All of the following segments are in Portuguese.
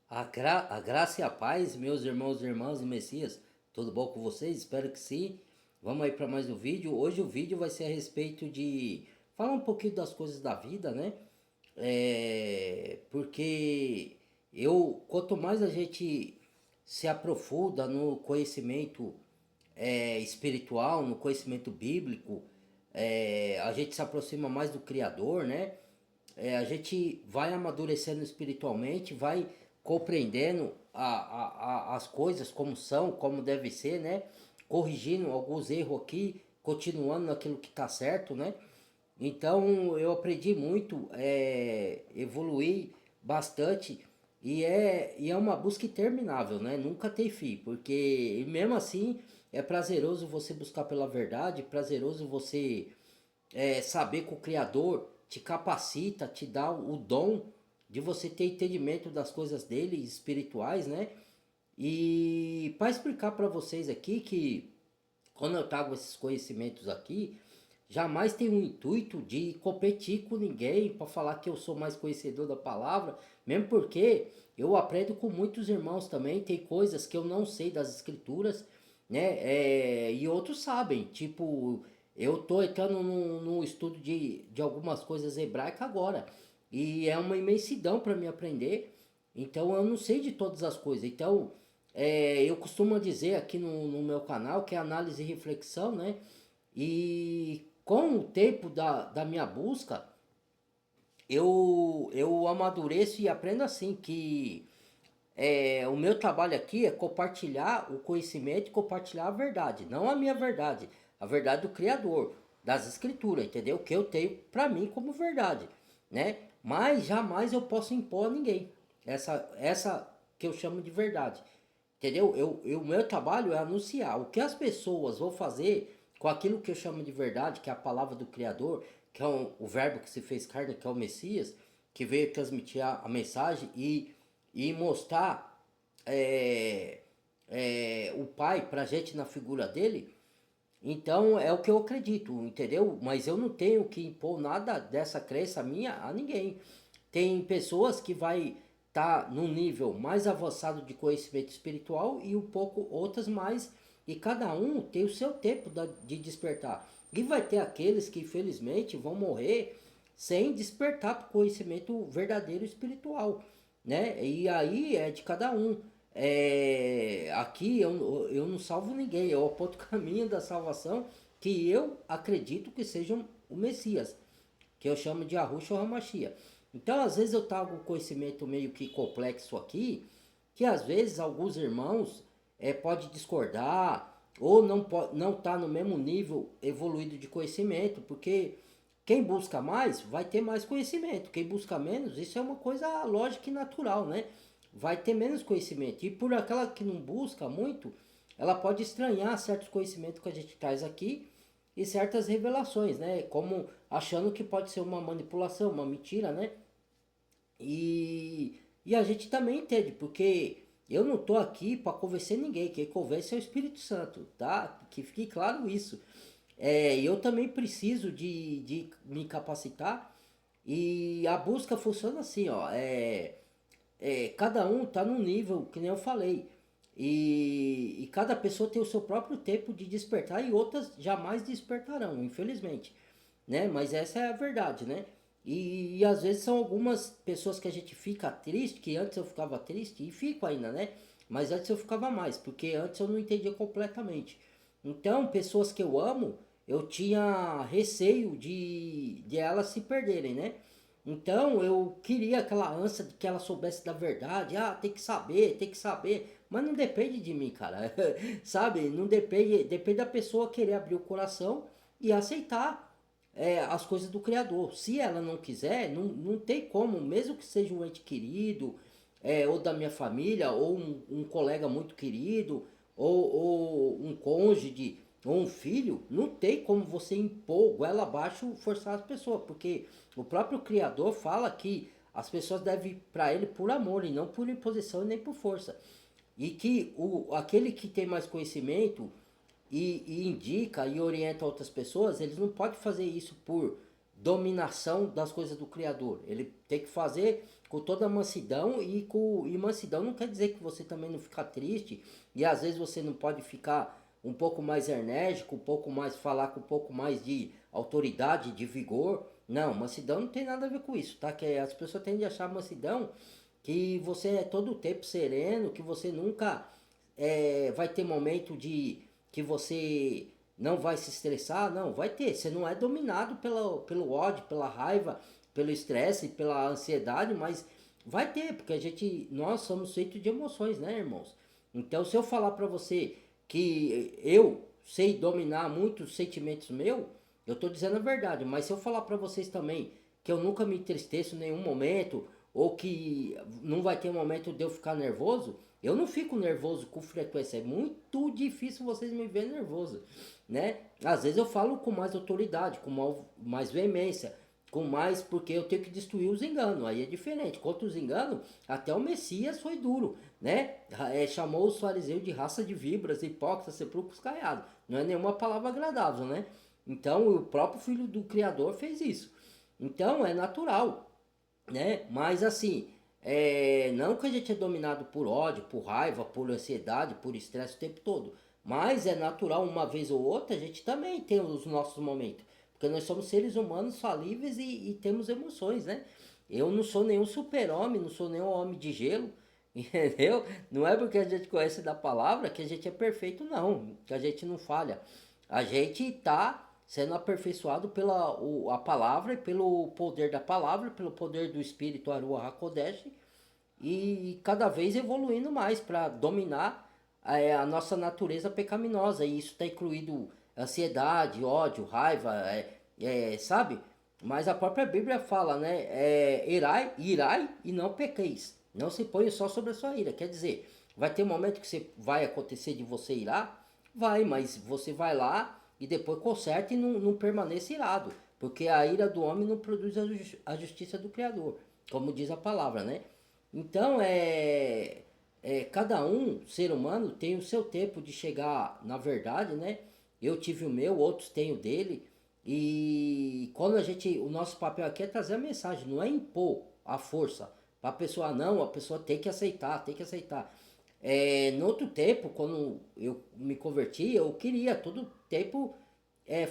A graça e a paz, meus irmãos e irmãs do Messias, tudo bom com vocês? Espero que sim. Vamos aí para mais um vídeo. Hoje o vídeo vai ser a respeito de falar um pouquinho das coisas da vida, né? Porque quanto mais a gente se aprofunda no conhecimento espiritual, no conhecimento bíblico, a gente se aproxima mais do Criador, né? A gente vai amadurecendo espiritualmente, vai compreendendo as coisas como são, como deve ser, né? Corrigindo alguns erros aqui, continuando naquilo que está certo, né? Então eu aprendi muito, evoluí bastante e é uma busca interminável, né? Nunca tem fim, porque mesmo assim é prazeroso você buscar pela verdade, prazeroso você saber que o Criador te capacita, te dá o dom de você ter entendimento das coisas dele, espirituais, né? E para explicar para vocês aqui que quando eu trago esses conhecimentos aqui, jamais tenho o intuito de competir com ninguém para falar que eu sou mais conhecedor da palavra, mesmo porque eu aprendo com muitos irmãos também, tem coisas que eu não sei das escrituras, né? E outros sabem, tipo, eu tô entrando no estudo de algumas coisas hebraicas agora, e é uma imensidão para me aprender, então eu não sei de todas as coisas, então eu costumo dizer aqui no meu canal que é análise e reflexão, né? E com o tempo da minha busca, eu amadureço e aprendo assim que o meu trabalho aqui é compartilhar o conhecimento e compartilhar a verdade, não a minha verdade, a verdade do Criador, das Escrituras, entendeu? Que eu tenho para mim como verdade, né? Mas jamais eu posso impor a ninguém essa que eu chamo de verdade, entendeu? O meu trabalho é anunciar o que as pessoas vão fazer com aquilo que eu chamo de verdade, que é a palavra do Criador, que é o verbo que se fez carne, que é o Messias, que veio transmitir a mensagem e mostrar é, o Pai pra gente na figura dele. Então é o que eu acredito, entendeu? Mas eu não tenho que impor nada dessa crença minha a ninguém. Tem pessoas que vai estar num nível mais avançado de conhecimento espiritual e um pouco outras mais, e cada um tem o seu tempo de despertar. E vai ter aqueles que infelizmente vão morrer sem despertar para o conhecimento verdadeiro espiritual, né? E aí é de cada um. Aqui eu não salvo ninguém, eu aponto o caminho da salvação que eu acredito que seja o Messias, que eu chamo de Yahushua HaMashiach. Então, às vezes eu trago um conhecimento meio que complexo aqui, que às vezes alguns irmãos pode discordar ou não tá no mesmo nível evoluído de conhecimento, porque quem busca mais vai ter mais conhecimento, quem busca menos, isso é uma coisa lógica e natural, né? Vai ter menos conhecimento. E por aquela que não busca muito, ela pode estranhar certos conhecimentos que a gente traz aqui e certas revelações, né? Como achando que pode ser uma manipulação, uma mentira, né? E a gente também entende, porque eu não tô aqui para convencer ninguém, quem convence é o Espírito Santo, tá? Que fique claro isso. Eu também preciso de me capacitar e a busca funciona assim, ó. Cada um tá num nível, que nem eu falei. E cada pessoa tem o seu próprio tempo de despertar e outras jamais despertarão, infelizmente, né? Mas essa é a verdade, né? E às vezes são algumas pessoas que a gente fica triste, que antes eu ficava triste e fico ainda, né? Mas antes eu ficava mais, porque antes eu não entendia completamente. Então, pessoas que eu amo, eu tinha receio de elas se perderem, né? Então eu queria aquela ânsia de que ela soubesse da verdade. Ah, tem que saber. Mas não depende de mim, cara. Sabe? Não depende. Depende da pessoa querer abrir o coração e aceitar as coisas do Criador. Se ela não quiser, não tem como, mesmo que seja um ente querido, ou da minha família, ou um colega muito querido, ou um cônjuge, ou um filho, não tem como você impor goela abaixo, forçar as pessoas, porque o próprio Criador fala que as pessoas devem ir para ele por amor e não por imposição e nem por força. E que aquele que tem mais conhecimento e indica e orienta outras pessoas, eles não podem fazer isso por dominação das coisas do Criador. Ele tem que fazer com toda a mansidão e mansidão não quer dizer que você também não fica triste e às vezes você não pode ficar um pouco mais enérgico, um pouco mais falar com um pouco mais de autoridade, de vigor. Não, mansidão não tem nada a ver com isso, tá? Que as pessoas tendem a achar mansidão que você é todo o tempo sereno, que você nunca vai ter momento de que você não vai se estressar, não, vai ter. Você não é dominado pelo ódio, pela raiva, pelo estresse, pela ansiedade, mas vai ter, porque nós somos feitos de emoções, né, irmãos? Então, se eu falar para você que eu sei dominar muitos sentimentos meus, eu tô dizendo a verdade, mas se eu falar para vocês também que eu nunca me entristeço em nenhum momento, ou que não vai ter um momento de eu ficar nervoso, eu não fico nervoso com frequência. É muito difícil vocês me verem nervoso, né? Às vezes eu falo com mais autoridade, com mais veemência, com mais porque eu tenho que destruir os enganos. Aí é diferente. Contra os enganos, até o Messias foi duro, né? Chamou os fariseus de raça de víboras, hipócritas, sepulcros caiados. Não é nenhuma palavra agradável, né? Então o próprio filho do Criador fez isso. Então é natural, né? Mas assim, não que a gente é dominado por ódio, por raiva, por ansiedade, por estresse o tempo todo. Mas é natural, uma vez ou outra, a gente também tem os nossos momentos. Porque nós somos seres humanos falíveis e temos emoções, né? Eu não sou nenhum super-homem, não sou nenhum homem de gelo, entendeu? Não é porque a gente conhece da palavra que a gente é perfeito, não. Que a gente não falha. A gente está sendo aperfeiçoado pela a palavra e pelo poder da palavra, pelo poder do Espírito Aruah HaKodesh e cada vez evoluindo mais para dominar a nossa natureza pecaminosa. E isso está incluído ansiedade, ódio, raiva, sabe? Mas a própria Bíblia fala, né? Irai e não pequeis. Não se ponha só sobre a sua ira. Quer dizer, vai ter um momento que vai acontecer de você irar? Vai, mas você vai lá e depois conserta e não permaneça irado. Porque a ira do homem não produz a justiça do Criador, como diz a palavra, né? Então, cada ser humano, tem o seu tempo de chegar na verdade, né? Eu tive o meu, outros têm o dele. E quando o nosso papel aqui é trazer a mensagem, não é impor a força para a pessoa, não, a pessoa tem que aceitar, tem que aceitar. No outro tempo, quando eu me converti, eu queria todo tempo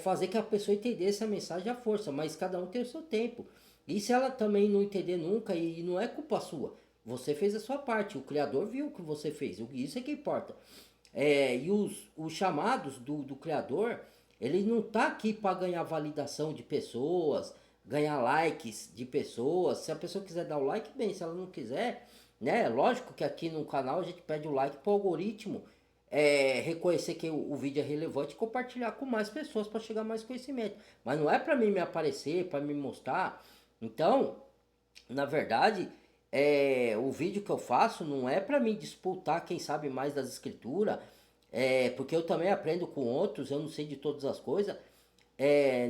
fazer que a pessoa entendesse a mensagem à força, mas cada um tem o seu tempo. E se ela também não entender nunca, e não é culpa sua, você fez a sua parte, o Criador viu o que você fez, isso é que importa. E os chamados do Criador, ele não tá aqui para ganhar validação de pessoas, ganhar likes de pessoas. Se a pessoa quiser dar o like, bem, se ela não quiser, né? Lógico que aqui no canal a gente pede o like para o algoritmo reconhecer que o vídeo é relevante e compartilhar com mais pessoas para chegar mais conhecimento. Mas não é para mim me aparecer, para me mostrar. Então, na verdade, o vídeo que eu faço não é para mim disputar quem sabe mais das escrituras, porque eu também aprendo com outros, eu não sei de todas as coisas.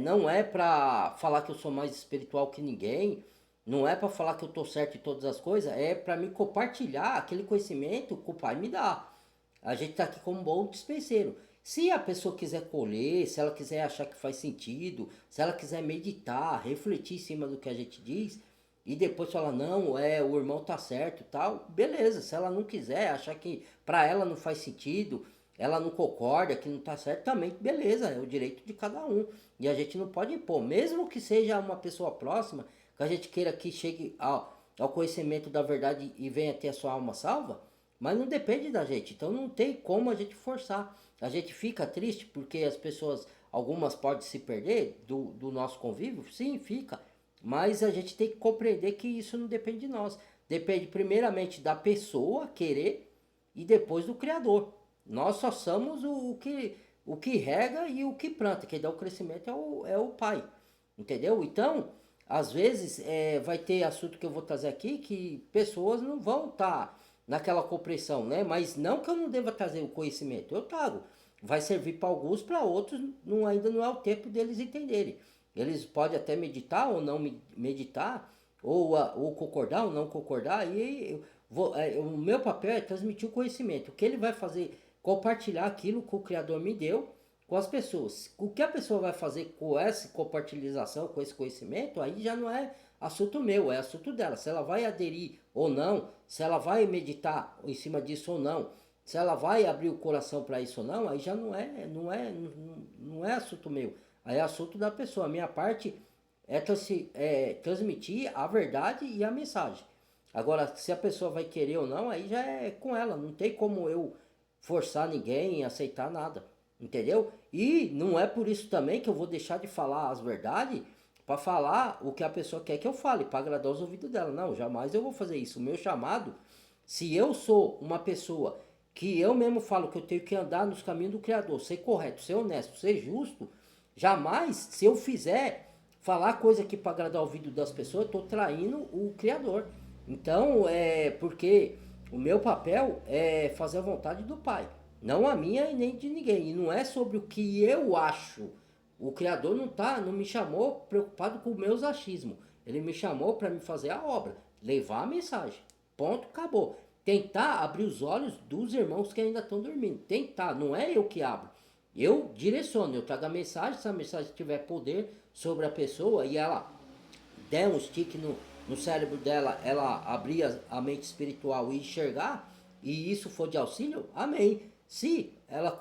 Não é para falar que eu sou mais espiritual que ninguém, não é para falar que eu tô certo em todas as coisas, é para me compartilhar aquele conhecimento que o Pai me dá. A gente tá aqui como um bom dispenseiro. Se a pessoa quiser colher, se ela quiser achar que faz sentido, se ela quiser meditar, refletir em cima do que a gente diz, e depois falar, não, o irmão tá certo e tal, beleza. Se ela não quiser, achar que pra ela não faz sentido, ela não concorda, que não tá certo, também, beleza, é o direito de cada um. E a gente não pode impor, mesmo que seja uma pessoa próxima, que a gente queira que chegue ao conhecimento da verdade e venha ter a sua alma salva, mas não depende da gente, então não tem como a gente forçar. A gente fica triste porque as pessoas, algumas podem se perder do nosso convívio, sim, fica. Mas a gente tem que compreender que isso não depende de nós. Depende primeiramente da pessoa querer e depois do Criador. Nós só somos o que rega e o que planta. Quem dá o crescimento é o Pai. Entendeu? Então, às vezes, vai ter assunto que eu vou trazer aqui que pessoas não vão estar naquela compreensão, né? Mas não que eu não deva trazer o conhecimento, eu trago. Vai servir para alguns, para outros ainda não é o tempo deles entenderem. Eles podem até meditar ou não meditar, ou concordar ou não concordar, e o meu papel é transmitir o conhecimento. O que ele vai fazer? Compartilhar aquilo que o Criador me deu com as pessoas. O que a pessoa vai fazer com essa compartilhação, com esse conhecimento, aí já não é assunto meu, é assunto dela. Se ela vai aderir ou não, se ela vai meditar em cima disso ou não, se ela vai abrir o coração para isso ou não, aí já não é assunto meu. Aí é assunto da pessoa. A minha parte é transmitir a verdade e a mensagem. Agora, se a pessoa vai querer ou não, aí já é com ela. Não tem como eu forçar ninguém a aceitar nada. Entendeu? E não é por isso também que eu vou deixar de falar as verdades para falar o que a pessoa quer que eu fale, para agradar os ouvidos dela. Não, jamais eu vou fazer isso. O meu chamado, se eu sou uma pessoa que eu mesmo falo que eu tenho que andar nos caminhos do Criador, ser correto, ser honesto, ser justo, jamais, se eu fizer falar coisa aqui para agradar o ouvido das pessoas, eu estou traindo o Criador. Então, porque o meu papel é fazer a vontade do Pai, não a minha e nem de ninguém. E não é sobre o que eu acho. O Criador não me chamou preocupado com os meus achismos. Ele me chamou para me fazer a obra, levar a mensagem. Ponto, acabou. Tentar abrir os olhos dos irmãos que ainda estão dormindo. Tentar, não é eu que abro. Eu direciono, eu trago a mensagem. Se a mensagem tiver poder sobre a pessoa e ela der um stick no cérebro dela, ela abrir a mente espiritual e enxergar, e isso for de auxílio, amém. Se ela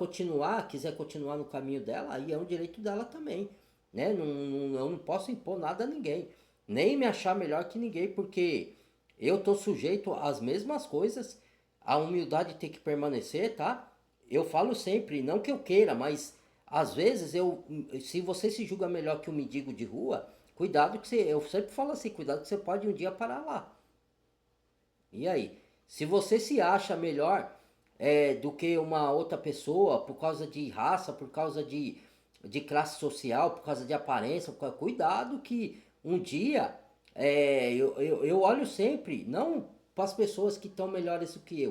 quiser continuar no caminho dela, aí é um direito dela também, né? Eu não posso impor nada a ninguém, nem me achar melhor que ninguém, porque eu tô sujeito às mesmas coisas, a humildade tem que permanecer, tá? Eu falo sempre, não que eu queira, mas às vezes se você se julga melhor que um mendigo de rua, cuidado que eu sempre falo assim, cuidado que você pode um dia parar lá. E aí? Se você se acha melhor do que uma outra pessoa por causa de raça, por causa de classe social, por causa de aparência, cuidado que um dia eu olho sempre, não para as pessoas que estão melhores do que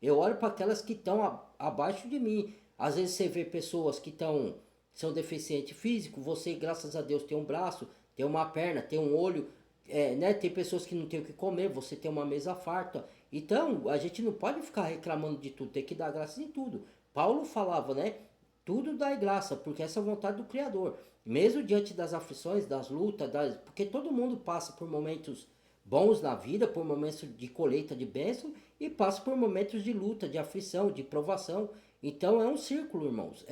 eu olho para aquelas que estão abaixo de mim. Às vezes você vê pessoas que são deficientes físico, você, graças a Deus, tem um braço, tem uma perna, tem um olho, né? Tem pessoas que não tem o que comer, você tem uma mesa farta. Então, a gente não pode ficar reclamando de tudo, tem que dar graças em tudo. Paulo falava, né? Tudo dá graça, porque essa é a vontade do Criador. Mesmo diante das aflições, das lutas, porque todo mundo passa por momentos bons na vida, por momentos de colheita de bênção e passa por momentos de luta, de aflição, de provação. Então é um círculo, irmãos.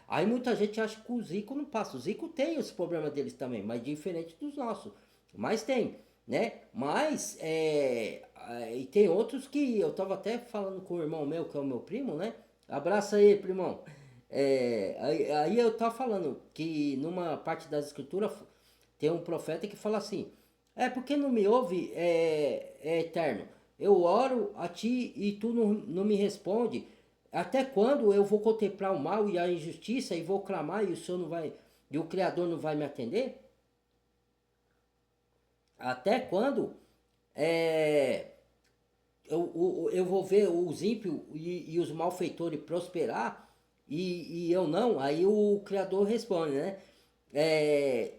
Aí muita gente acha que o Zico não passa. O Zico tem os problemas deles também, mas diferente dos nossos. Mas tem, né? Mas e tem outros que eu tava até falando com o irmão meu, que é o meu primo, né? Abraça aí, primão. Aí eu tava falando que numa parte das escrituras tem um profeta que fala assim: porque não me ouve, eterno? Eu oro a ti e tu não me responde. Até quando eu vou contemplar o mal e a injustiça e vou clamar e o Senhor não vai, e o Criador não vai me atender? Até quando é, eu vou ver os ímpios e os malfeitores prosperar e eu não? Aí o Criador responde, né? É,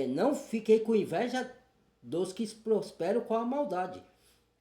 não fiquei com inveja dos que prosperam com a maldade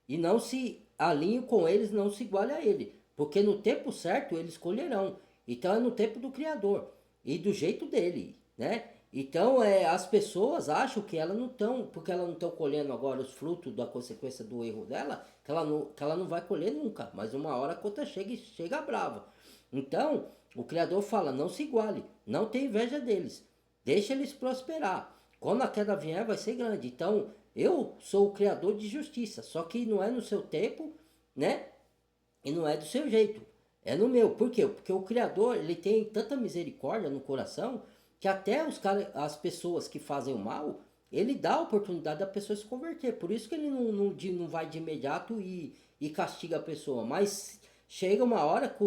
e não se alinhe com eles, não se iguale a ele, porque no tempo certo eles colherão. Então é no tempo do Criador e do jeito dele, né? Então as pessoas acham que elas não estão, porque elas não estão colhendo agora os frutos da consequência do erro dela, que ela não vai colher nunca, mas uma hora a conta chega e chega brava. Então o Criador fala: não se iguale, não tem inveja deles, deixa eles prosperar. Quando a queda vier, vai ser grande. Então eu sou o Criador de justiça, só que não é no seu tempo, né? E não é do seu jeito, é no meu. Por quê? Porque o Criador, ele tem tanta misericórdia no coração que até as pessoas que fazem o mal, ele dá a oportunidade da pessoa se converter. Por isso que ele não vai de imediato e castiga a pessoa. Mas chega uma hora que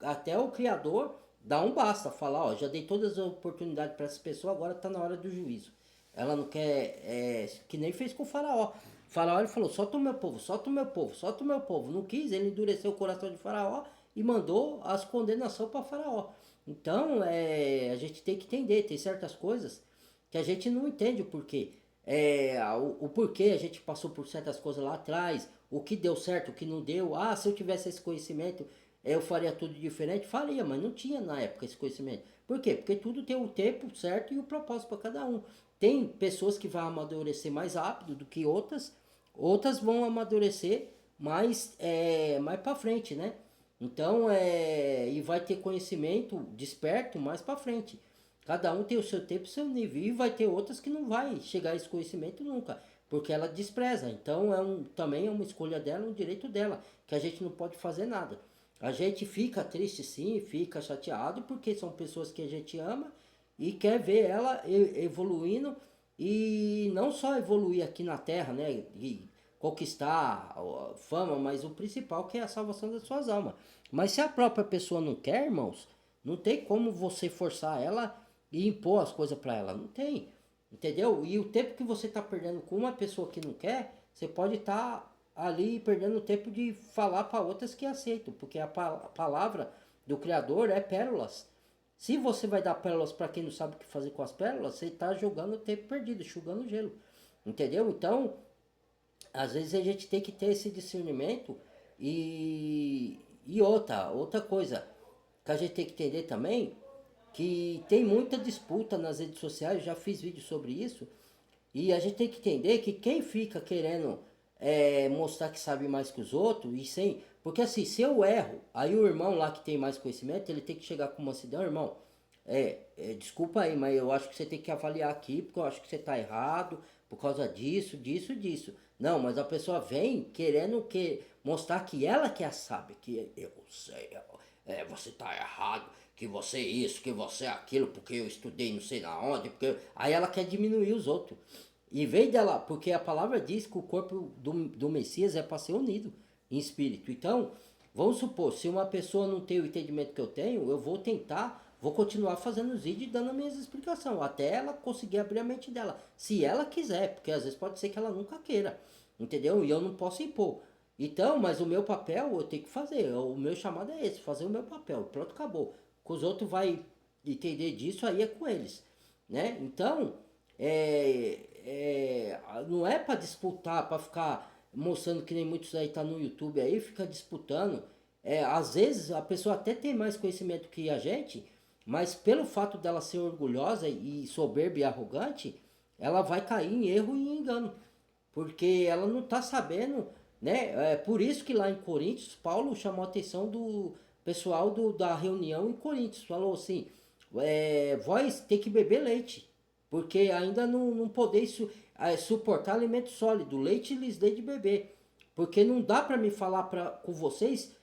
até o Criador dá um basta, falar: ó, já dei todas as oportunidades para essa pessoa, agora está na hora do juízo. Ela não quer, que nem fez com o Faraó. O Faraó, ele falou: solta o meu povo, solta o meu povo, solta o meu povo. Não quis, ele endureceu o coração de Faraó e mandou as condenações para Faraó. Então, a gente tem que entender, tem certas coisas que a gente não entende o porquê. O porquê a gente passou por certas coisas lá atrás, o que deu certo, o que não deu. Ah, se eu tivesse esse conhecimento, eu faria tudo diferente? Faria, mas não tinha na época esse conhecimento. Por quê? Porque tudo tem o tempo certo e o propósito para cada um. tem pessoas que vão amadurecer mais rápido do que outras, outras vão amadurecer mais para frente, né? Então, e vai ter conhecimento desperto mais para frente. Cada um tem o seu tempo e o seu nível. E vai ter outras que não vai chegar a esse conhecimento nunca, porque ela despreza. Então, também é uma escolha dela, um direito dela, que a gente não pode fazer nada. A gente fica triste sim, fica chateado, porque são pessoas que a gente ama e quer ver ela evoluindo, e não só evoluir aqui na Terra, né? E conquistar fama, mas o principal que é a salvação das suas almas. Mas se a própria pessoa não quer, irmãos, não tem como você forçar ela e impor as coisas para ela. Não tem. Entendeu? E o tempo que você está perdendo com uma pessoa que não quer, você pode estar ali perdendo o tempo de falar para outras que aceitam, porque a palavra do Criador é pérolas. Se você vai dar pérolas para quem não sabe o que fazer com as pérolas, você está jogando tempo perdido, enxugando gelo. Entendeu? Então, às vezes a gente tem que ter esse discernimento, e outra coisa que a gente tem que entender também, que tem muita disputa nas redes sociais, eu já fiz vídeo sobre isso, e a gente tem que entender que quem fica querendo mostrar que sabe mais que os outros, e sem. Porque assim, se eu erro, aí o irmão lá que tem mais conhecimento, ele tem que chegar com uma mansidão, irmão. Desculpa aí, mas eu acho que você tem que avaliar aqui, porque eu acho que você está errado, por causa disso, disso, disso. Não, mas a pessoa vem querendo mostrar que ela que a sabe, que eu sei, você está errado, que você é isso, que você é aquilo, porque eu estudei não sei na onde, porque aí ela quer diminuir os outros. Em vez dela, porque a palavra diz que o corpo do Messias é para ser unido em espírito. Então, vamos supor, se uma pessoa não tem o entendimento que eu tenho, eu vou tentar, vou continuar fazendo os vídeos e dando as minhas explicações, até ela conseguir abrir a mente dela. Se ela quiser, porque às vezes pode ser que ela nunca queira, entendeu? E eu não posso impor. Então, mas o meu papel eu tenho que fazer, o meu chamado é esse, fazer o meu papel, pronto, acabou. Que os outros vai entender disso, aí é com eles, né? Então, não é para disputar, para ficar mostrando que nem muitos aí tá no YouTube aí, fica disputando. Às vezes a pessoa até tem mais conhecimento que a gente, mas pelo fato dela ser orgulhosa e soberba e arrogante, ela vai cair em erro e em engano, porque ela não está sabendo, né? É por isso que lá em Coríntios, Paulo chamou a atenção do pessoal da reunião em Coríntios, falou assim, vós tem que beber leite, porque ainda não podeis suportar alimento sólido, leite lhes dei de beber, porque não dá para me falar com vocês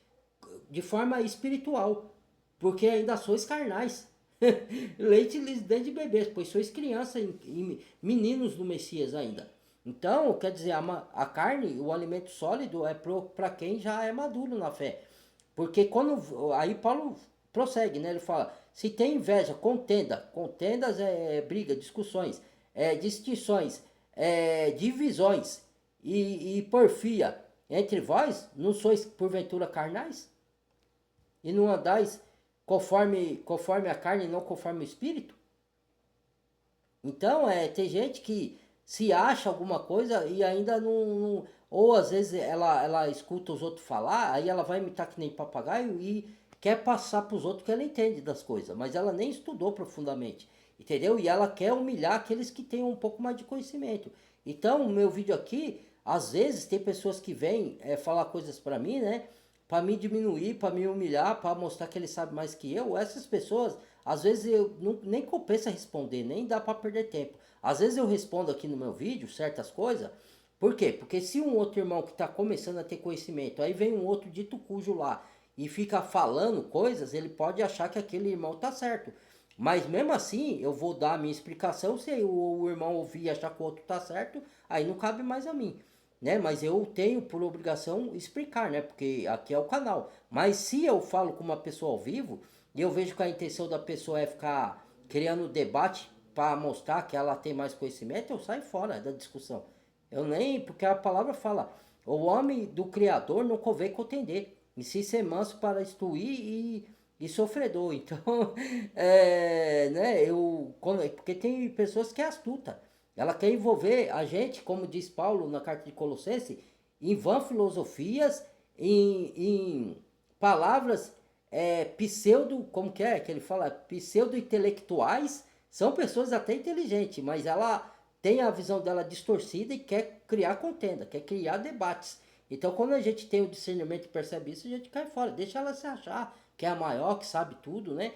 de forma espiritual, porque ainda sois carnais. Leite lhes dei de beber, pois sois crianças e meninos do Messias ainda. Então, quer dizer, a carne, o alimento sólido é para quem já é maduro na fé. Porque quando. Aí Paulo prossegue, né? Ele fala: se tem inveja, contenda. Contendas briga, discussões, distinções, divisões e porfia entre vós, não sois porventura carnais? E não andais conforme a carne e não conforme o espírito? Então, tem gente que se acha alguma coisa e ainda não, ou às vezes ela escuta os outros falar, aí ela vai imitar que nem papagaio e quer passar para os outros que ela entende das coisas, mas ela nem estudou profundamente, entendeu? E ela quer humilhar aqueles que têm um pouco mais de conhecimento. Então, o meu vídeo aqui, às vezes tem pessoas que vêm falar coisas para mim, né? Para me diminuir, para me humilhar, para mostrar que ele sabe mais que eu. Essas pessoas, às vezes nem compensa responder, nem dá para perder tempo. Às vezes eu respondo aqui no meu vídeo certas coisas. Por quê? Porque se um outro irmão que está começando a ter conhecimento, aí vem um outro dito cujo lá e fica falando coisas, ele pode achar que aquele irmão está certo. Mas mesmo assim, eu vou dar a minha explicação. Se o irmão ouvir e achar que o outro está certo, aí não cabe mais a mim, né? Mas eu tenho por obrigação explicar, né? Porque aqui é o canal. Mas se eu falo com uma pessoa ao vivo e eu vejo que a intenção da pessoa é ficar criando debate para mostrar que ela tem mais conhecimento, eu saio fora da discussão. Eu nem, porque a palavra fala, o homem do Criador não convém contender, e se ser manso para instruir e sofredor. Então, né, porque tem pessoas que é astuta. Ela quer envolver a gente, como diz Paulo na carta de Colossenses, em vã filosofias, em palavras pseudo, como que ele fala? Pseudo-intelectuais, São pessoas até inteligentes, mas ela tem a visão dela distorcida e quer criar contenda, quer criar debates. Então, quando a gente tem o discernimento e percebe isso, a gente cai fora. Deixa ela se achar que é a maior, que sabe tudo, né?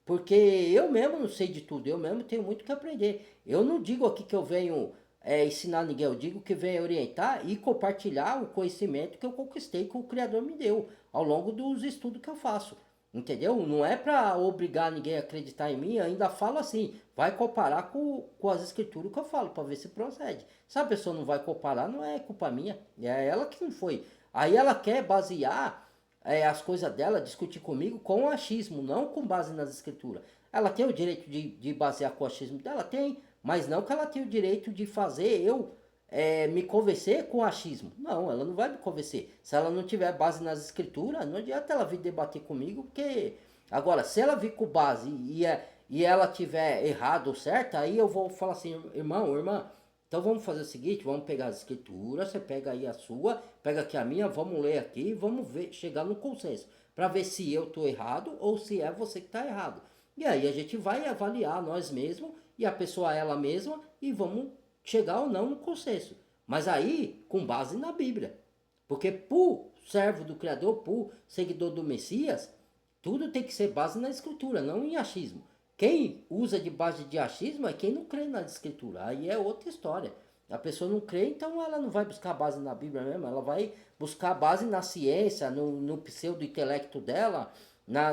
Porque eu mesmo não sei de tudo, eu mesmo tenho muito que aprender. Eu não digo aqui que eu venho ensinar ninguém, eu digo que venho orientar e compartilhar o conhecimento que eu conquistei, que o Criador me deu ao longo dos estudos que eu faço. Entendeu? Não é para obrigar ninguém a acreditar em mim, eu ainda falo assim, vai comparar com as escrituras que eu falo, para ver se procede. Se a pessoa não vai comparar, não é culpa minha, é ela que não foi. Aí ela quer basear as coisas dela, discutir comigo com o achismo, não com base nas escrituras. Ela tem o direito de basear com o achismo dela? Tem, mas não que ela tenha o direito de fazer eu me convencer com o achismo. Não, ela não vai me convencer. Se ela não tiver base nas escrituras, não adianta ela vir debater comigo, porque... Agora, se ela vir com base e ela tiver errado ou certo, aí eu vou falar assim, irmão, irmã, então vamos fazer o seguinte, vamos pegar as escrituras, você pega aí a sua, pega aqui a minha, vamos ler aqui, vamos ver, chegar no consenso, para ver se eu tô errado ou se é você que tá errado. E aí a gente vai avaliar nós mesmos e a pessoa ela mesma e vamos chegar ou não no consenso. Mas aí com base na Bíblia. Porque por servo do Criador, por seguidor do Messias, tudo tem que ser base na Escritura, não em achismo. Quem usa de base de achismo é quem não crê na Escritura. Aí é outra história. A pessoa não crê, então ela não vai buscar base na Bíblia mesmo, ela vai buscar base na ciência, no pseudo-intelecto dela,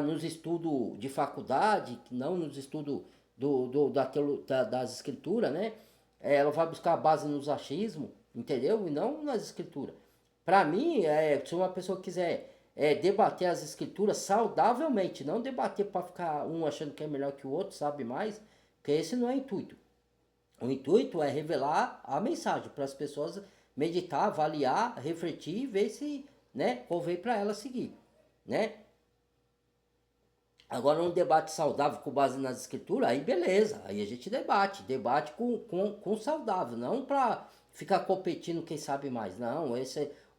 nos estudos de faculdade, não nos estudos das escrituras, né? Ela vai buscar a base nos achismos, entendeu? E não nas escrituras. Para mim, se uma pessoa quiser debater as escrituras saudavelmente, não debater para ficar um achando que é melhor que o outro, sabe mais, porque esse não é o intuito. O intuito é revelar a mensagem para as pessoas meditar, avaliar, refletir e ver se, né, convém para ela seguir, né? Agora, um debate saudável com base nas escrituras, aí beleza, aí a gente debate com saudável, não para ficar competindo quem sabe mais, não,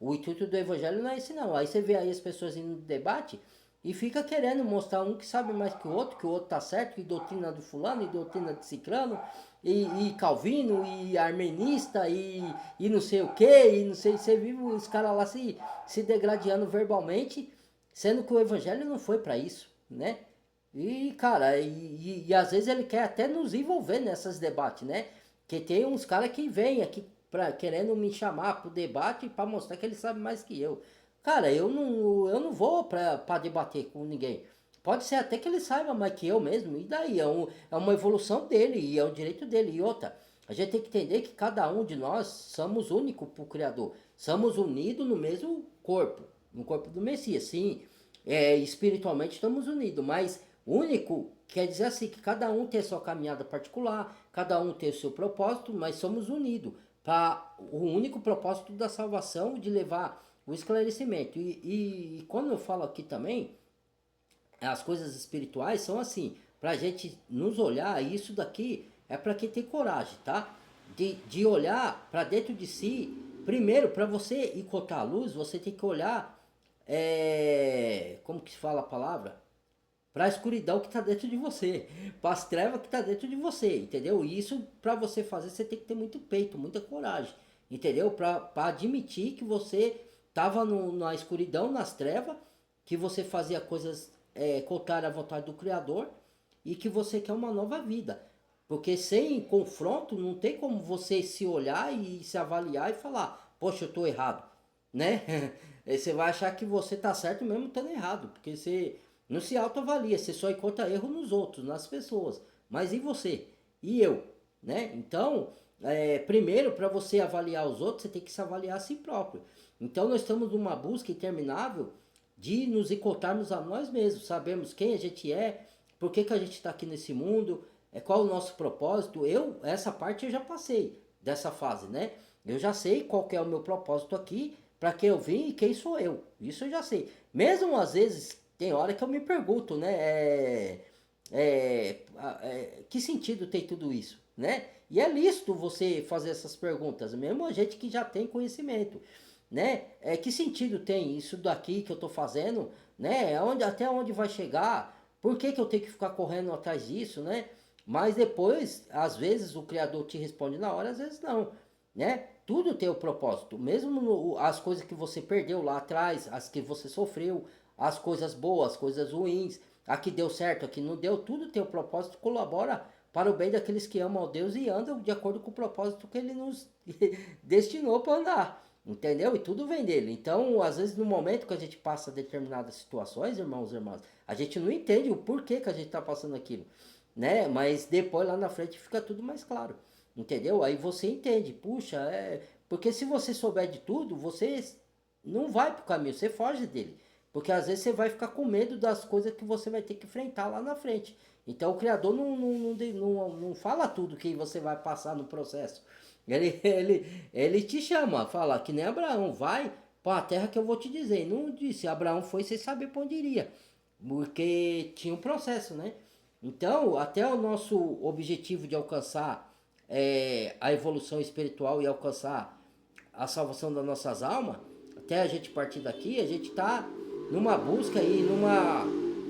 o intuito do evangelho não é esse não, aí você vê aí as pessoas indo no debate e fica querendo mostrar um que sabe mais que o outro tá certo, e doutrina do fulano, e doutrina de ciclano, e calvino, e armenista, e não sei o que, e não sei, você vive os caras lá se degradando verbalmente, sendo que o evangelho não foi para isso, né? E, cara, e às vezes ele quer até nos envolver nessas debates, né? Que tem uns caras que vêm aqui querendo me chamar pro debate para mostrar que ele sabe mais que eu. Cara, eu não vou pra debater com ninguém. Pode ser até que ele saiba mais que eu mesmo, e daí? É uma evolução dele, e é um direito dele. E outra, a gente tem que entender que cada um de nós somos únicos pro Criador. Somos unidos no mesmo corpo, no corpo do Messias, sim. Espiritualmente estamos unidos, mas único quer dizer assim, que cada um tem a sua caminhada particular, cada um tem o seu propósito, mas somos unidos para o único propósito da salvação, de levar o esclarecimento. E quando eu falo aqui também, as coisas espirituais são assim, para a gente nos olhar, isso daqui é para quem tem coragem, tá? De olhar para dentro de si. Primeiro, para você encontrar a luz, você tem que olhar, como que se fala a palavra? Para a escuridão que está dentro de você, para as trevas que está dentro de você, entendeu? E isso, para você fazer, você tem que ter muito peito, muita coragem, entendeu? Para admitir que você estava na escuridão, nas trevas, que você fazia coisas contrárias à vontade do Criador e que você quer uma nova vida. Porque sem confronto, não tem como você se olhar e se avaliar e falar, poxa, eu estou errado, né? Aí você vai achar que você está certo mesmo estando errado, porque você não se autoavalia, você só encontra erro nos outros, nas pessoas. Mas e você? E eu? Né? Então, primeiro, para você avaliar os outros, você tem que se avaliar a si próprio. Então, nós estamos numa busca interminável de nos encontrarmos a nós mesmos. Sabemos quem a gente é, por que a gente está aqui nesse mundo, qual o nosso propósito. Essa parte eu já passei dessa fase, né? Eu já sei qual que é o meu propósito aqui, para que eu vim e quem sou eu. Isso eu já sei. Mesmo às vezes tem hora que eu me pergunto, né? Que sentido tem tudo isso, né? E é lícito você fazer essas perguntas, mesmo a gente que já tem conhecimento, né? Que sentido tem isso daqui que eu tô fazendo, né? Até onde vai chegar? Por que eu tenho que ficar correndo atrás disso, né? Mas depois, às vezes o Criador te responde na hora, às vezes não, né? Tudo tem o propósito, mesmo as coisas que você perdeu lá atrás, as que você sofreu, as coisas boas, as coisas ruins, a que deu certo, a que não deu, tudo tem o propósito, colabora para o bem daqueles que amam a Deus e andam de acordo com o propósito que Ele nos destinou para andar. Entendeu? E tudo vem dele. Então, às vezes, no momento que a gente passa determinadas situações, irmãos e irmãs, a gente não entende o porquê que a gente está passando aquilo, né? Mas depois lá na frente fica tudo mais claro, entendeu? Aí você entende, puxa, porque se você souber de tudo, você não vai pro caminho, você foge dele. Porque às vezes você vai ficar com medo das coisas que você vai ter que enfrentar lá na frente. Então o Criador não fala tudo que você vai passar no processo. Ele te chama, fala que nem Abraão, vai para a terra que eu vou te dizer. Não disse, Abraão foi sem saber para onde iria, porque tinha um processo, né? Então, até o nosso objetivo de alcançar a evolução espiritual e alcançar a salvação das nossas almas, até a gente partir daqui, a gente está numa busca e numa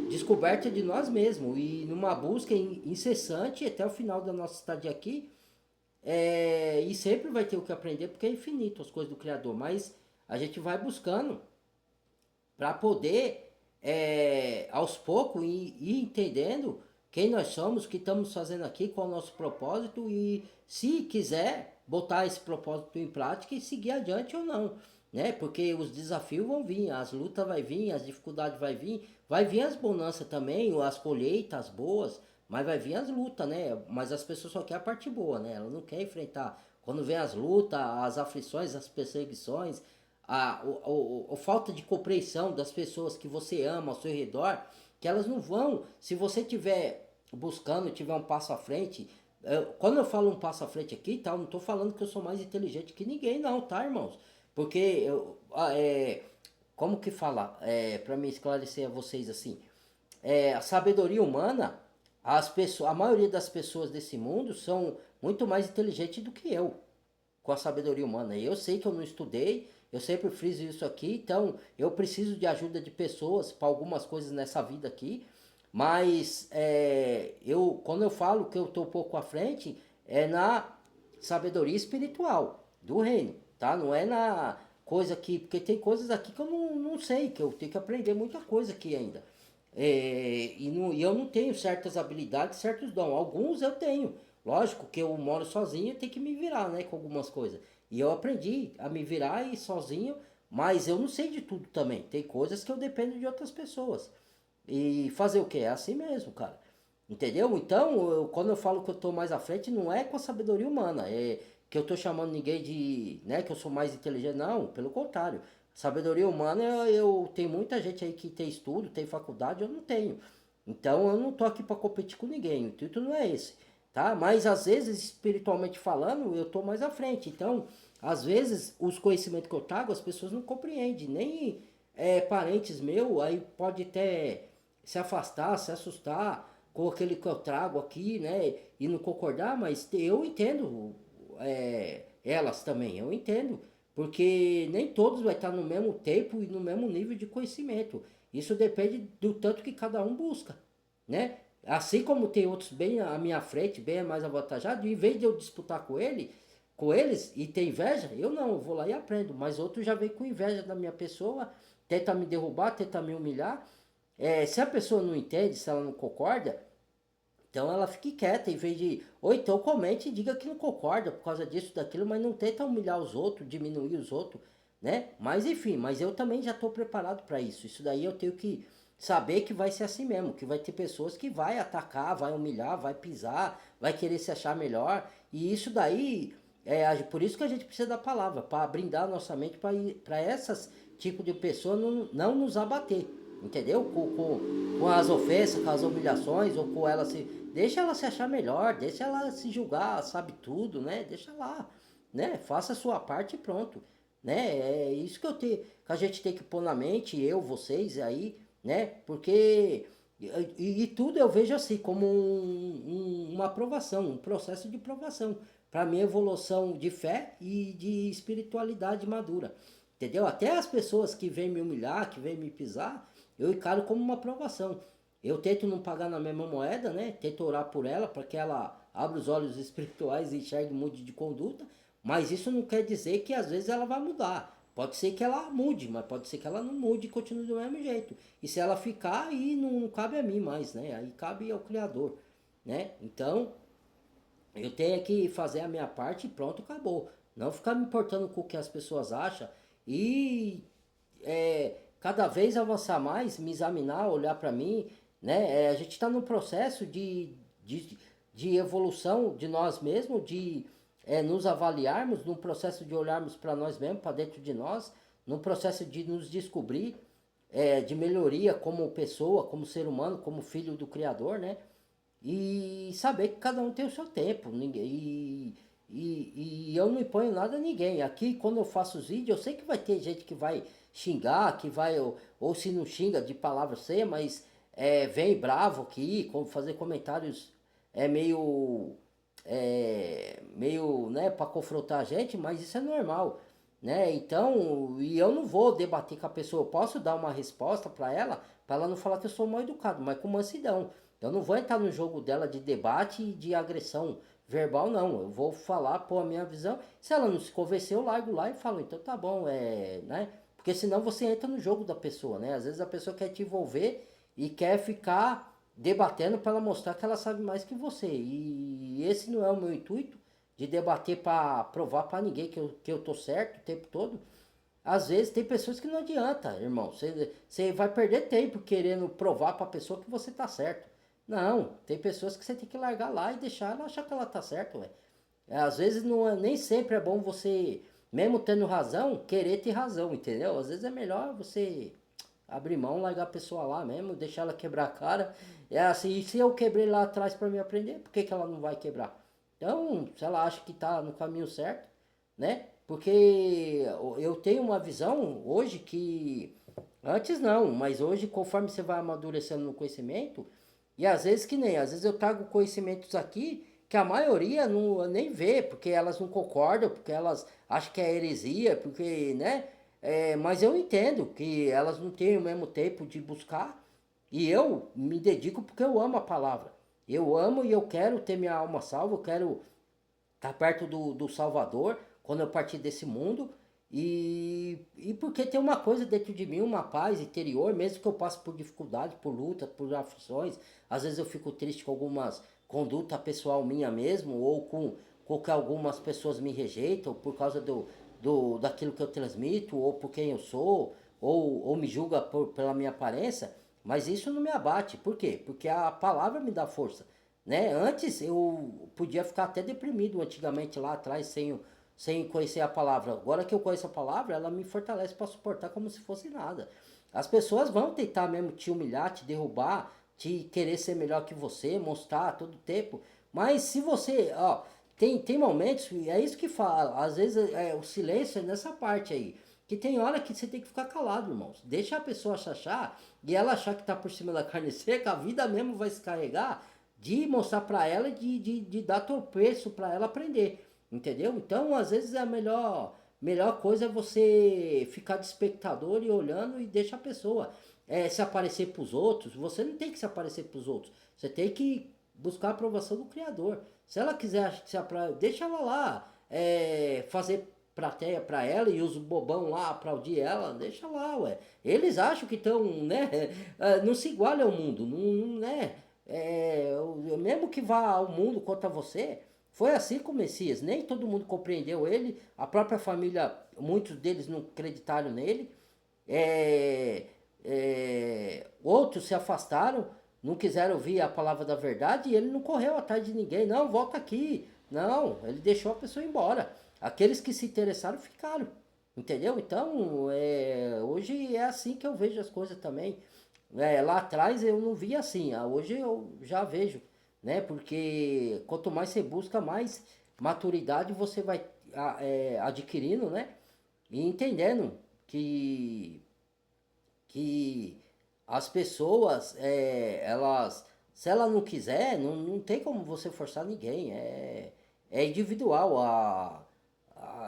descoberta de nós mesmos e numa busca incessante até o final da nossa estadia aqui. E sempre vai ter o que aprender porque é infinito as coisas do Criador, mas a gente vai buscando para poder, aos poucos, ir entendendo quem nós somos, o que estamos fazendo aqui, qual é o nosso propósito e se quiser botar esse propósito em prática e seguir adiante ou não, né? Porque os desafios vão vir, as lutas vai vir, as dificuldades vai vir as bonanças também, as colheitas boas, mas vai vir as lutas, né? Mas as pessoas só querem a parte boa, né? Ela não quer enfrentar. Quando vem as lutas, as aflições, as perseguições, a falta de compreensão das pessoas que você ama ao seu redor, que elas não vão, se você tiver buscando, tiver um passo à frente, quando eu falo um passo à frente aqui, tá, eu não estou falando que eu sou mais inteligente que ninguém, não, tá, irmãos? Porque como que fala, para me esclarecer a vocês assim, a sabedoria humana, a maioria das pessoas desse mundo são muito mais inteligentes do que eu com a sabedoria humana. Eu sei que eu não estudei, eu sempre friso isso aqui, então eu preciso de ajuda de pessoas para algumas coisas nessa vida aqui, mas quando eu falo que eu estou um pouco à frente, é na sabedoria espiritual do reino, tá? Não é na coisa aqui, porque tem coisas aqui que eu não sei, que eu tenho que aprender muita coisa aqui ainda. E eu não tenho certas habilidades, certos dons. Alguns eu tenho. Lógico que eu moro sozinho e tenho que me virar, né, com algumas coisas. E eu aprendi a me virar e sozinho, mas eu não sei de tudo também. Tem coisas que eu dependo de outras pessoas. E fazer o que? É assim mesmo, cara. Entendeu? Então, quando eu falo que eu tô mais à frente, não é com a sabedoria humana, é que eu tô chamando ninguém de, né, que eu sou mais inteligente, não, pelo contrário. Sabedoria humana, eu tenho muita gente aí que tem estudo, tem faculdade, eu não tenho. Então, eu não tô aqui para competir com ninguém, o intuito não é esse, tá? Mas às vezes, espiritualmente falando, eu tô mais à frente. Então, às vezes, os conhecimentos que eu trago, as pessoas não compreendem, nem parentes meus, aí pode até se afastar, se assustar com aquele que eu trago aqui, né? E não concordar, mas eu entendo elas também, eu entendo. Porque nem todos vai estar no mesmo tempo e no mesmo nível de conhecimento. Isso depende do tanto que cada um busca, né? Assim como tem outros bem à minha frente, bem mais avantajados, em vez de eu disputar com eles e ter inveja, eu não, eu vou lá e aprendo. Mas outros já vem com inveja da minha pessoa, tenta me derrubar, tenta me humilhar. Se a pessoa não entende, se ela não concorda, então ela fique quieta em vez de. Ou então comente e diga que não concorda por causa disso, daquilo, mas não tenta humilhar os outros, diminuir os outros, né? Mas enfim, mas eu também já estou preparado para isso. Isso daí eu tenho que saber que vai ser assim mesmo, que vai ter pessoas que vai atacar, vai humilhar, vai pisar, vai querer se achar melhor. E isso daí por isso que a gente precisa da palavra, para brindar a nossa mente para essas tipo de pessoa não nos abater. Entendeu? Com as ofensas, com as humilhações, ou com ela se. Deixa ela se achar melhor, deixa ela se julgar, sabe tudo, né? Deixa lá, né? Faça a sua parte e pronto, né? É isso que que a gente tem que pôr na mente, eu, vocês aí, né? Porque e tudo eu vejo assim como uma aprovação, um processo de provação para minha evolução de fé e de espiritualidade madura, entendeu? Até as pessoas que vêm me humilhar, que vêm me pisar, eu encaro como uma aprovação. Eu tento não pagar na mesma moeda, né? Tento orar por ela para que ela abra os olhos espirituais e enxergue e mude de conduta. Mas isso não quer dizer que às vezes ela vai mudar. Pode ser que ela mude, mas pode ser que ela não mude e continue do mesmo jeito. E se ela ficar, aí não cabe a mim mais, né? Aí cabe ao Criador, né? Então, eu tenho que fazer a minha parte e pronto, acabou. Não ficar me importando com o que as pessoas acham e cada vez avançar mais, me examinar, olhar para mim, né? A gente está num processo de, de evolução de nós mesmos, de nos avaliarmos, num processo de olharmos para nós mesmos, para dentro de nós, num processo de nos descobrir, de melhoria como pessoa, como ser humano, como filho do Criador, né? E saber que cada um tem o seu tempo. E eu não imponho nada a ninguém. Aqui, quando eu faço os vídeos, eu sei que vai ter gente que vai xingar, que vai, ou se não xinga de palavra feia, mas vem bravo aqui, fazer comentários meio, meio, né, para confrontar a gente, mas isso é normal, né? Então, e eu não vou debater com a pessoa, eu posso dar uma resposta para ela não falar que eu sou mal educado, mas com mansidão. Eu não vou entrar no jogo dela de debate e de agressão verbal, não. Eu vou falar, pô, a minha visão. Se ela não se convencer, eu largo lá e falo, então tá bom, né? Porque senão você entra no jogo da pessoa, né? Às vezes a pessoa quer te envolver e quer ficar debatendo para ela mostrar que ela sabe mais que você. E esse não é o meu intuito de debater para provar para ninguém que eu tô certo o tempo todo. Às vezes tem pessoas que não adianta, irmão. Você vai perder tempo querendo provar para a pessoa que você tá certo. Não, tem pessoas que você tem que largar lá e deixar ela achar que ela tá certa, ué. Às vezes não é, nem sempre é bom você, mesmo tendo razão, querer ter razão, entendeu? Às vezes é melhor você abrir mão, largar a pessoa lá mesmo, deixar ela quebrar a cara. É assim, e se eu quebrei lá atrás para me aprender, por que, que ela não vai quebrar? Então, se ela acha que tá no caminho certo, né? Porque eu tenho uma visão hoje que antes não, mas hoje conforme você vai amadurecendo no conhecimento, e às vezes que nem, às vezes eu trago conhecimentos aqui que a maioria não nem vê, porque elas não concordam, porque elas acham que é heresia, porque, né? Mas eu entendo que elas não têm o mesmo tempo de buscar, e eu me dedico porque eu amo a palavra. Eu amo e eu quero ter minha alma salva, eu quero estar perto do Salvador quando eu partir desse mundo. E porque tem uma coisa dentro de mim, uma paz interior, mesmo que eu passe por dificuldade, por luta, por aflições. Às vezes eu fico triste com algumas conduta pessoal minha mesmo, ou com que algumas pessoas me rejeitam por causa daquilo que eu transmito, ou por quem eu sou, ou me julga pela minha aparência. Mas isso não me abate. Por quê? Porque a palavra me dá força, né? Antes eu podia ficar até deprimido antigamente lá atrás sem conhecer a palavra. Agora que eu conheço a palavra, ela me fortalece para suportar como se fosse nada. As pessoas vão tentar mesmo te humilhar, te derrubar, te querer ser melhor que você, mostrar todo tempo. Mas se você, ó, tem momentos, e é isso que fala, às vezes o silêncio é nessa parte aí. Que tem hora que você tem que ficar calado, irmãos. Deixa a pessoa achar e ela achar que tá por cima da carne seca, a vida mesmo vai se carregar de mostrar para ela, de dar tropeço para ela aprender, entendeu? Então, às vezes a melhor coisa é você ficar de espectador e olhando e deixa a pessoa se aparecer para os outros. Você não tem que se aparecer para os outros, você tem que buscar a aprovação do Criador. Se ela quiser deixa ela lá fazer plateia para ela e os bobão lá aplaudir ela, deixa lá, ué. Eles acham que estão, né? Não se iguala ao mundo, não, né? Mesmo que vá ao mundo contra você, foi assim com o Messias. Nem todo mundo compreendeu ele, a própria família, muitos deles não acreditaram nele. Outros se afastaram, não quiseram ouvir a palavra da verdade e ele não correu atrás de ninguém. Não, volta aqui. Não, ele deixou a pessoa embora. Aqueles que se interessaram ficaram. Entendeu? Então, hoje é assim que eu vejo as coisas também. Lá atrás eu não via assim, hoje eu já vejo, né? Porque quanto mais você busca, mais maturidade você vai adquirindo, né? E entendendo que as pessoas, se ela não quiser, não tem como você forçar ninguém, é individual,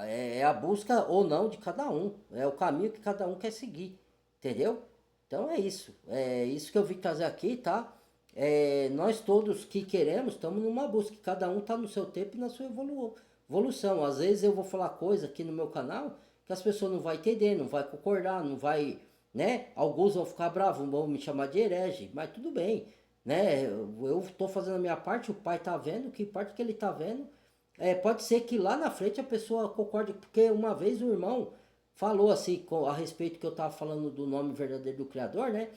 é a busca ou não de cada um, é o caminho que cada um quer seguir, entendeu? Então é isso que eu vim trazer aqui, tá? Nós todos que queremos estamos numa busca, cada um está no seu tempo e na sua evolução. Às vezes eu vou falar coisa aqui no meu canal que as pessoas não vão entender, não vai concordar, não vai, né? Alguns vão ficar bravos, vão me chamar de herege, mas tudo bem, né? Eu estou fazendo a minha parte, o pai está vendo, que parte que ele está vendo, pode ser que lá na frente a pessoa concorde, porque uma vez o irmão falou assim a respeito que eu tava falando do nome verdadeiro do Criador, né?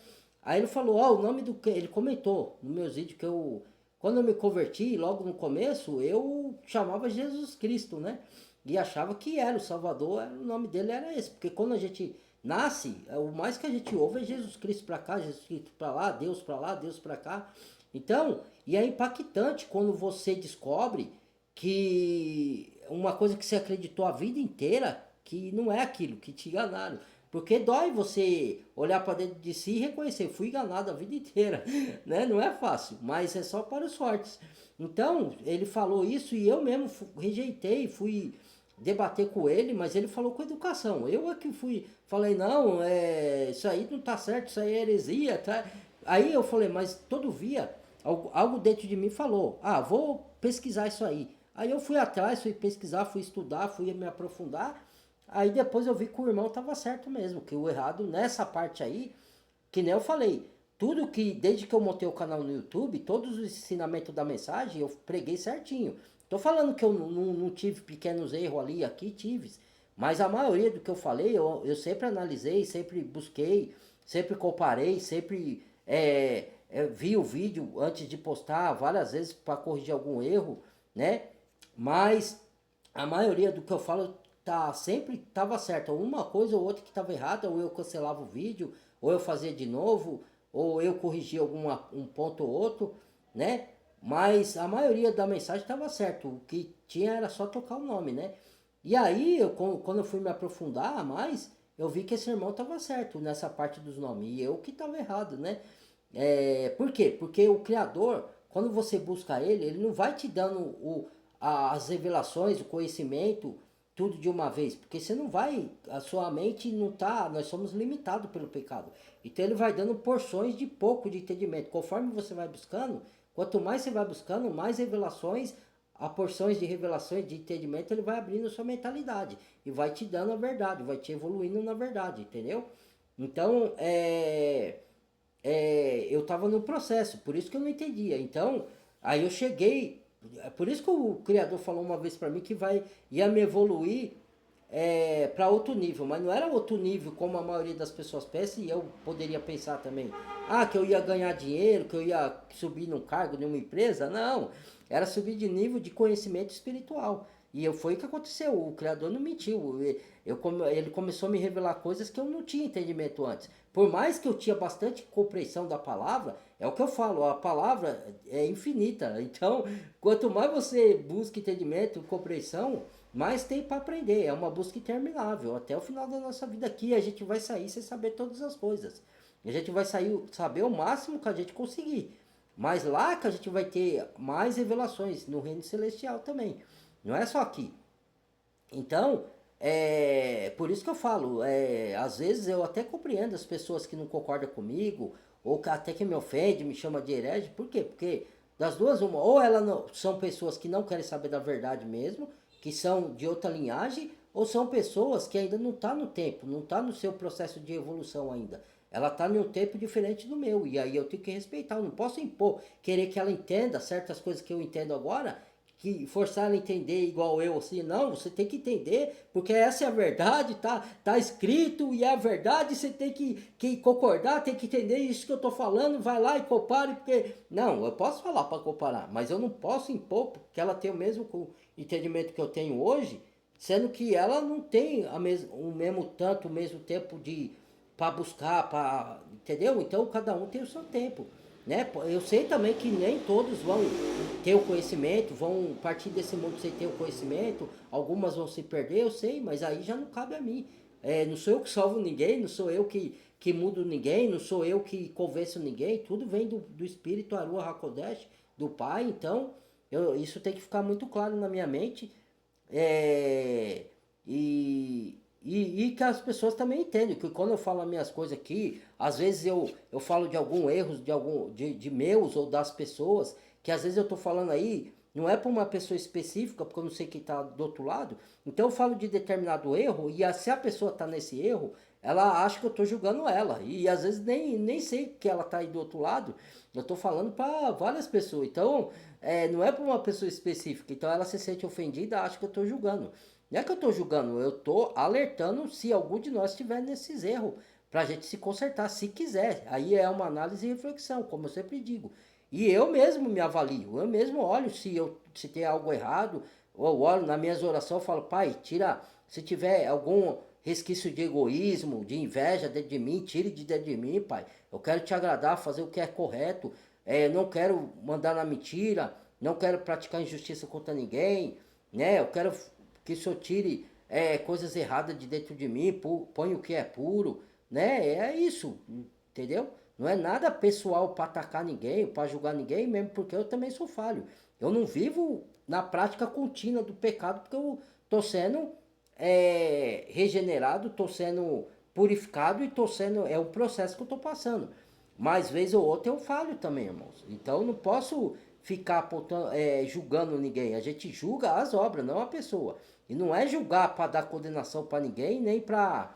Aí ele falou, ó, o nome do que ele comentou no meus vídeos que eu quando eu me converti, logo no começo, eu chamava Jesus Cristo, né? E achava que era o Salvador, o nome dele era esse, porque quando a gente nasce, o mais que a gente ouve é Jesus Cristo para cá, Jesus Cristo para lá, Deus para cá. Então, e é impactante quando você descobre que uma coisa que você acreditou a vida inteira que não é aquilo, que te enganaram. Porque dói você olhar para dentro de si e reconhecer, fui enganado a vida inteira, né? Não é fácil, mas é só para os fortes. Então, ele falou isso e eu mesmo rejeitei, fui debater com ele, mas ele falou com educação. Eu é que falei, não, isso aí não tá certo, isso aí é heresia, tá? Aí eu falei, mas todavia, algo dentro de mim falou, vou pesquisar isso aí. Aí eu fui atrás, fui pesquisar, fui estudar, fui me aprofundar. Aí depois eu vi que o irmão tava certo mesmo, que o errado nessa parte aí, que nem eu falei, tudo que, desde que eu montei o canal no YouTube, todos os ensinamentos da mensagem eu preguei certinho. Tô falando que eu não tive pequenos erros ali, aqui tive, mas a maioria do que eu falei, eu sempre analisei, sempre busquei, sempre comparei, sempre vi o vídeo antes de postar várias vezes para corrigir algum erro, né? Mas a maioria do que eu falo sempre tava certo. Uma coisa ou outra que tava errada, ou eu cancelava o vídeo, ou eu fazia de novo, ou eu corrigia um ponto ou outro, né? Mas a maioria da mensagem estava certo. O que tinha era só trocar o nome, né? E aí, quando eu fui me aprofundar mais, eu vi que esse irmão estava certo nessa parte dos nomes. E eu que estava errado, né? Por quê? Porque o Criador, quando você busca ele não vai te dando as revelações, o conhecimento, tudo de uma vez. Porque você não vai, a sua mente não tá, nós somos limitados pelo pecado. Então ele vai dando porções de pouco de entendimento. Conforme você vai buscando, quanto mais você vai buscando, mais revelações, a porções de revelações, de entendimento, ele vai abrindo a sua mentalidade. E vai te dando a verdade, vai te evoluindo na verdade, entendeu? Então, eu estava no processo, por isso que eu não entendia. Então, aí eu cheguei, por isso que o criador falou uma vez para mim que ia me evoluir para outro nível, mas não era outro nível como a maioria das pessoas pensa e eu poderia pensar também. Que eu ia ganhar dinheiro, que eu ia subir num cargo de uma empresa. Não, era subir de nível de conhecimento espiritual. E foi o que aconteceu, o Criador não mentiu. Ele começou a me revelar coisas que eu não tinha entendimento antes. Por mais que eu tinha bastante compreensão da palavra, é o que eu falo, a palavra é infinita. Então, quanto mais você busca entendimento, compreensão, mais tem para aprender. É uma busca interminável. Até o final da nossa vida aqui, a gente vai sair sem saber todas as coisas. A gente vai saber o máximo que a gente conseguir. Mas lá que a gente vai ter mais revelações no reino celestial também. Não é só aqui. Então, por isso que eu falo, às vezes eu até compreendo as pessoas que não concordam comigo, ou que até que me ofende, me chama de herege. Por quê? Porque das duas, uma, ou elas são pessoas que não querem saber da verdade mesmo, que são de outra linhagem, ou são pessoas que ainda não estão no tempo, não estão no seu processo de evolução ainda. Ela está em um tempo diferente do meu, e aí eu tenho que respeitar, eu não posso impor, querer que ela entenda certas coisas que eu entendo agora, que forçar ela a entender igual eu, assim, não, você tem que entender, porque essa é a verdade, tá escrito, e é a verdade, você tem que concordar, tem que entender isso que eu tô falando, vai lá e compare, porque, não, eu posso falar para comparar, mas eu não posso impor que ela tenha o mesmo entendimento que eu tenho hoje, sendo que ela não tem o mesmo tanto, o mesmo tempo para buscar, entendeu? Então cada um tem o seu tempo, né? Eu sei também que nem todos vão ter o conhecimento, vão partir desse mundo sem ter o conhecimento, algumas vão se perder, eu sei, mas aí já não cabe a mim. Não sou eu que salvo ninguém, não sou eu que mudo ninguém, não sou eu que convenço ninguém, tudo vem do Espírito Arua Hakodesh, do Pai, então isso tem que ficar muito claro na minha mente. É, e e que as pessoas também entendem, que quando eu falo as minhas coisas aqui, às vezes eu falo de algum erro de meus ou das pessoas, que às vezes eu tô falando aí, não é para uma pessoa específica, porque eu não sei quem tá do outro lado, então eu falo de determinado erro, e se a pessoa tá nesse erro, ela acha que eu tô julgando ela, e às vezes nem sei que ela tá aí do outro lado, eu tô falando para várias pessoas, então não é para uma pessoa específica, então ela se sente ofendida, acha que eu tô julgando. Não é que eu estou julgando, eu estou alertando se algum de nós estiver nesses erros, para a gente se consertar, se quiser. Aí é uma análise e reflexão, como eu sempre digo. E eu mesmo me avalio, eu mesmo olho se tem algo errado, eu olho nas minhas orações e falo, pai, tira, se tiver algum resquício de egoísmo, de inveja dentro de mim, tire de dentro de mim, pai. Eu quero te agradar, fazer o que é correto, não quero mandar na mentira, não quero praticar injustiça contra ninguém, né? Eu quero que o Senhor tire coisas erradas de dentro de mim, põe o que é puro, né? É isso, entendeu? Não é nada pessoal para atacar ninguém, para julgar ninguém, mesmo porque eu também sou falho. Eu não vivo na prática contínua do pecado, porque eu tô sendo regenerado, tô sendo purificado e tô sendo. É o processo que eu tô passando. Mas vez ou outra eu falho também, irmãos. Então eu não posso ficar apontando, julgando ninguém. A gente julga as obras, não a pessoa. E não é julgar para dar condenação para ninguém, nem para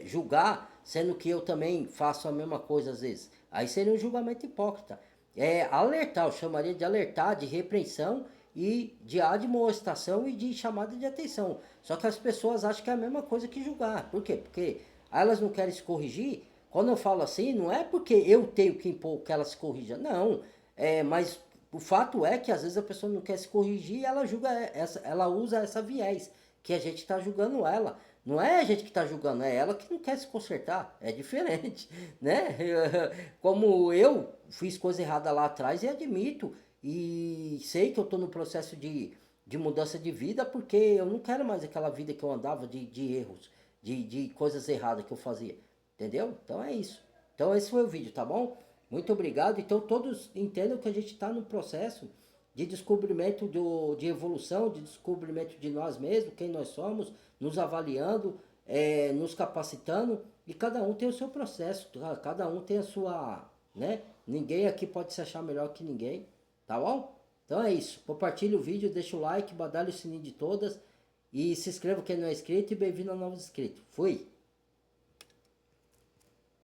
julgar, sendo que eu também faço a mesma coisa às vezes. Aí seria um julgamento hipócrita. É alertar, eu chamaria de alertar, de repreensão e de admoestação e de chamada de atenção. Só que as pessoas acham que é a mesma coisa que julgar. Por quê? Porque elas não querem se corrigir. Quando eu falo assim, não é porque eu tenho que impor que ela se corrija, não. Mas o fato é que às vezes a pessoa não quer se corrigir e ela julga ela usa essa viés, que a gente está julgando ela. Não é a gente que está julgando, é ela que não quer se consertar. É diferente, né? Como eu fiz coisa errada lá atrás e admito. E sei que eu estou no processo de mudança de vida porque eu não quero mais aquela vida que eu andava de erros, de coisas erradas que eu fazia. Entendeu? Então é isso. Então esse foi o vídeo, tá bom? Muito obrigado. Então todos entendam que a gente está no processo de descobrimento de evolução, de descobrimento de nós mesmos, quem nós somos, nos avaliando, nos capacitando, e cada um tem o seu processo, cada um tem a sua, né? Ninguém aqui pode se achar melhor que ninguém, tá bom? Então é isso, compartilhe o vídeo, deixa o like, badalhe o sininho de todas, e se inscreva quem não é inscrito, e bem-vindo a novos inscritos. Fui!